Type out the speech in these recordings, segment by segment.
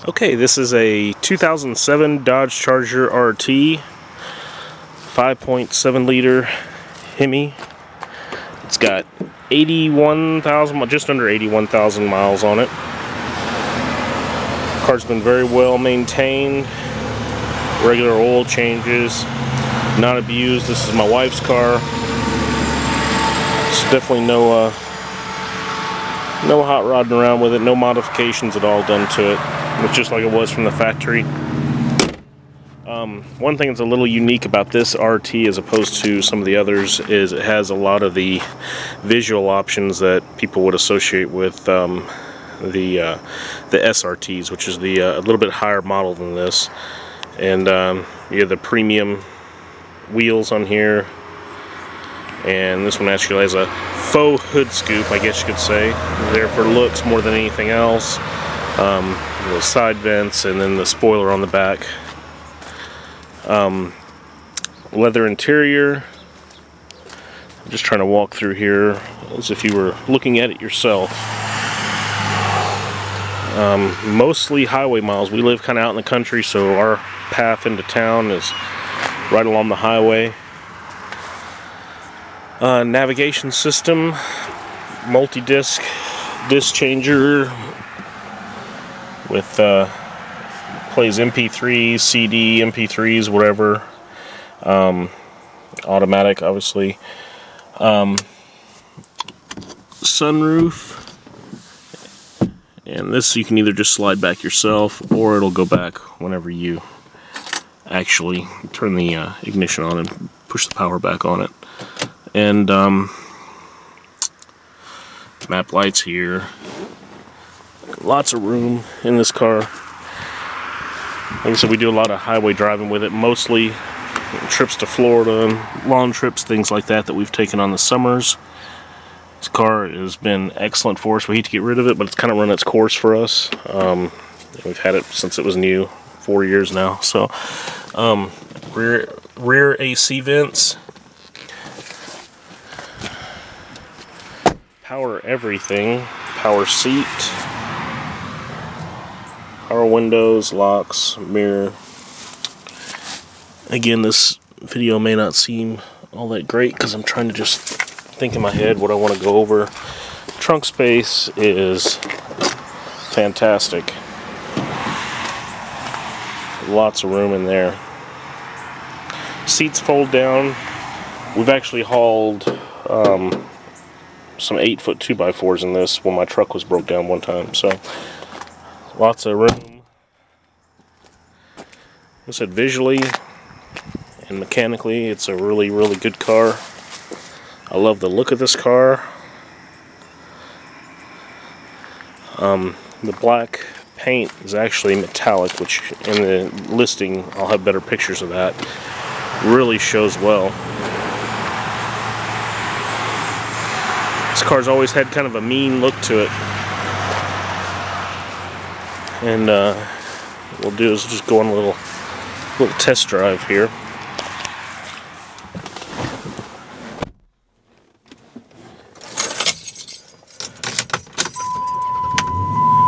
Okay, this is a 2007 Dodge Charger RT, 5.7 liter Hemi. It's got 81,000, just under 81,000 miles on it. Car's been very well maintained, regular oil changes, not abused. This is my wife's car. There's definitely no hot rodding around with it, no modifications at all done to it. It's just like it was from the factory. One thing that's a little unique about this RT as opposed to some of the others is it has a lot of the visual options that people would associate with the SRTs, which is the a little bit higher model than this. And you have the premium wheels on here, and this one actually has a faux hood scoop, I guess you could say, there for looks more than anything else. The side vents, and then the spoiler on the back. Leather interior. I'm just trying to walk through here as if you were looking at it yourself. Mostly highway miles. We live kind of out in the country, so our path into town is right along the highway. Navigation system, multi-disc disc changer with plays MP3s, CD, MP3s, whatever. Automatic, obviously. Sunroof. And this you can either just slide back yourself, or it'll go back whenever you actually turn the ignition on and push the power back on it. And map lights here. Lots of room in this car. Like I said, we do a lot of highway driving with it, mostly trips to Florida, lawn trips, things like that we've taken on the summers. This car has been excellent for us. We hate to get rid of it, but it's kind of run its course for us. We've had it since it was new, 4 years now. So, rear AC vents, power everything, power seat, power windows, locks, mirror. Again, this video may not seem all that great because I'm trying to just think in my head what I want to go over. Trunk space is fantastic. Lots of room in there. Seats fold down. We've actually hauled some 8-foot 2x4s in this when my truck was broke down one time. So lots of room. Like I said, visually and mechanically, it's a really, really good car. I love the look of this car. The black paint is actually metallic, which in the listing I'll have better pictures of that. Really shows well. This car's always had kind of a mean look to it. And what we'll do is just go on a little test drive here.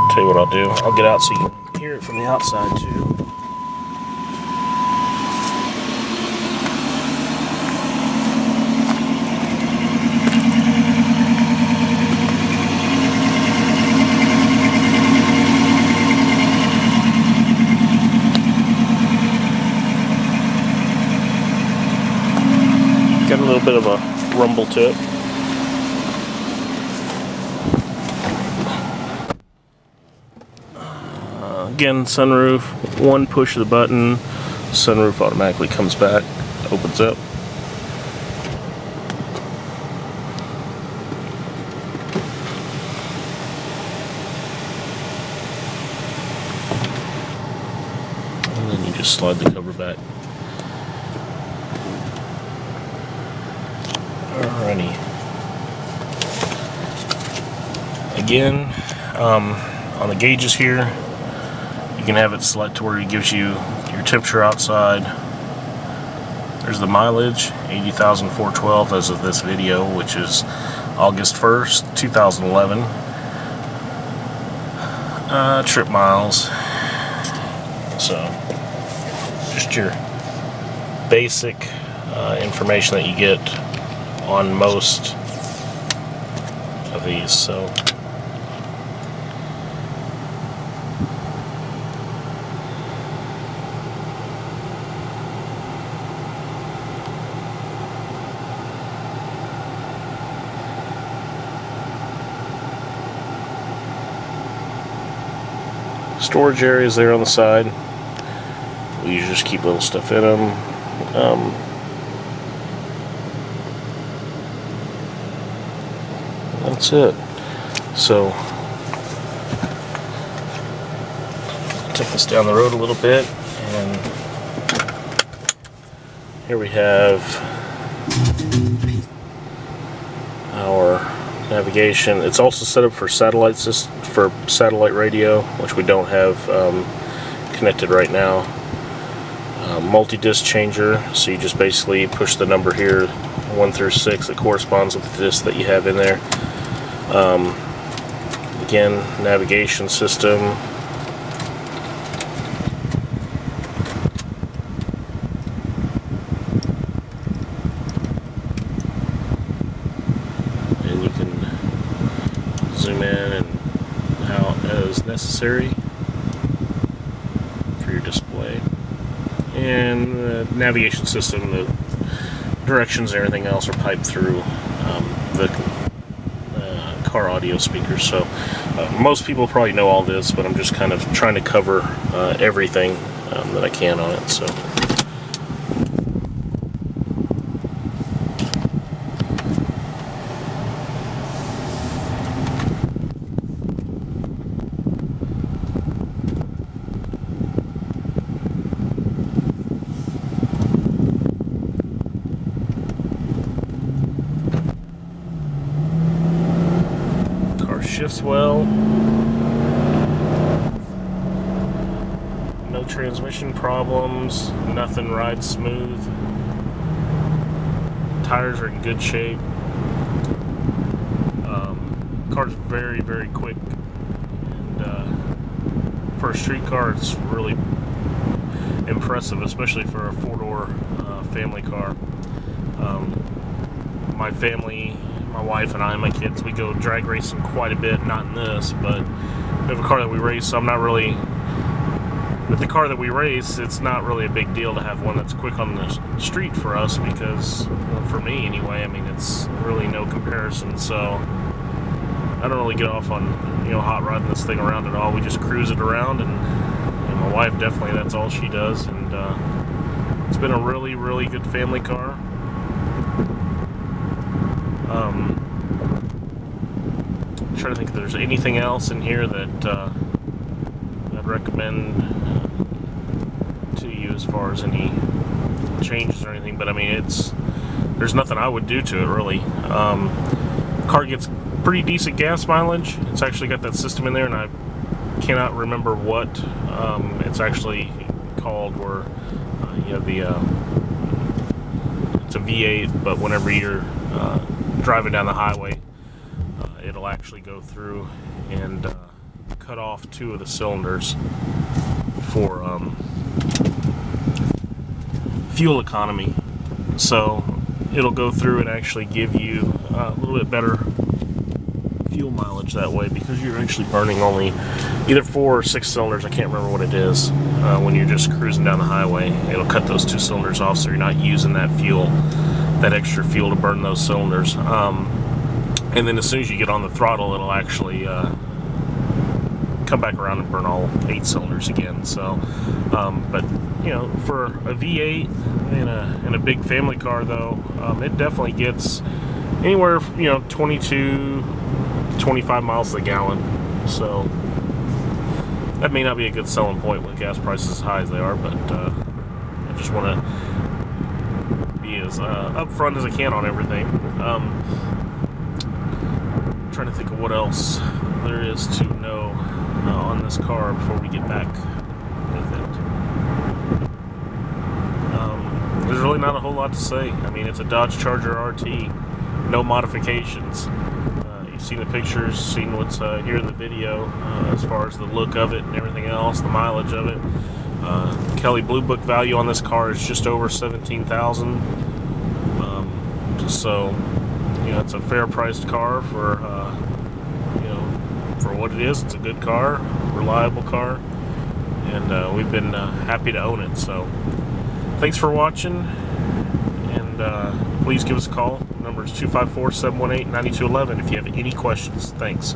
Tell you what I'll do. I'll get out so you can hear it from the outside too. Got a little bit of a rumble to it. Again, sunroof, one push of the button, sunroof automatically comes back, opens up. And then you just slide the cover back. Alrighty. Again, on the gauges here, you can have it select to where it gives you your temperature outside. There's the mileage, 80,412 as of this video, which is August 1st, 2011. Trip miles, So just your basic information that you get on most of these. So storage areas there on the side. We usually just keep little stuff in them. That's it. So take this down the road a little bit, and here we have our navigation. It's also set up for satellite radio, which we don't have connected right now. Multi-disc changer, so you just basically push the number here 1 through 6 that corresponds with the disc that you have in there. Again, navigation system. And you can zoom in and out as necessary for your display. And the navigation system, the directions and everything else are piped through the car audio speakers. So most people probably know all this, but I'm just kind of trying to cover everything that I can on it. So shifts well. No transmission problems. Nothing rides smooth. Tires are in good shape. Car's very, very quick. And for a street car, it's really impressive, especially for a four-door family car. My family, my wife and I and my kids, we go drag racing quite a bit, not in this, but we have a car that we race, so I'm not really, with the car that we race, it's not really a big deal to have one that's quick on the street for us, because, well, for me anyway, I mean, it's really no comparison. So I don't really get off on, hot rodding this thing around at all. We just cruise it around, and my wife, definitely, that's all she does, and it's been a really, really good family car. I'm trying to think if there's anything else in here that I'd recommend to you as far as any changes or anything, but I mean, there's nothing I would do to it really. Car gets pretty decent gas mileage. It's actually got that system in there, and I cannot remember what it's actually called, where you have it's a V8, but whenever you're driving down the highway, it'll actually go through and cut off 2 of the cylinders for fuel economy. So it'll go through and actually give you a little bit better fuel mileage that way, because you're actually burning only either 4 or 6 cylinders. I can't remember what it is. When you're just cruising down the highway, it'll cut those 2 cylinders off, so you're not using that fuel, that extra fuel, to burn those cylinders. And then as soon as you get on the throttle, it'll actually come back around and burn all 8 cylinders again. So, but for a V8 in a big family car, though, it definitely gets anywhere 22, 25 miles to the gallon. So that may not be a good selling point with gas prices as high as they are, but I just want to be as upfront as I can on everything. Trying to think of what else there is to know on this car before we get back with it. There's really not a whole lot to say. I mean, it's a Dodge Charger RT, no modifications. You've seen the pictures, seen what's here in the video as far as the look of it and everything else, the mileage of it. Kelley Blue Book value on this car is just over $17,000. So, you know, it's a fair priced car for, you know, for what it is. It's a good car, reliable car, and we've been happy to own it. So, thanks for watching, and please give us a call. The number is 254-718-9211 if you have any questions. Thanks.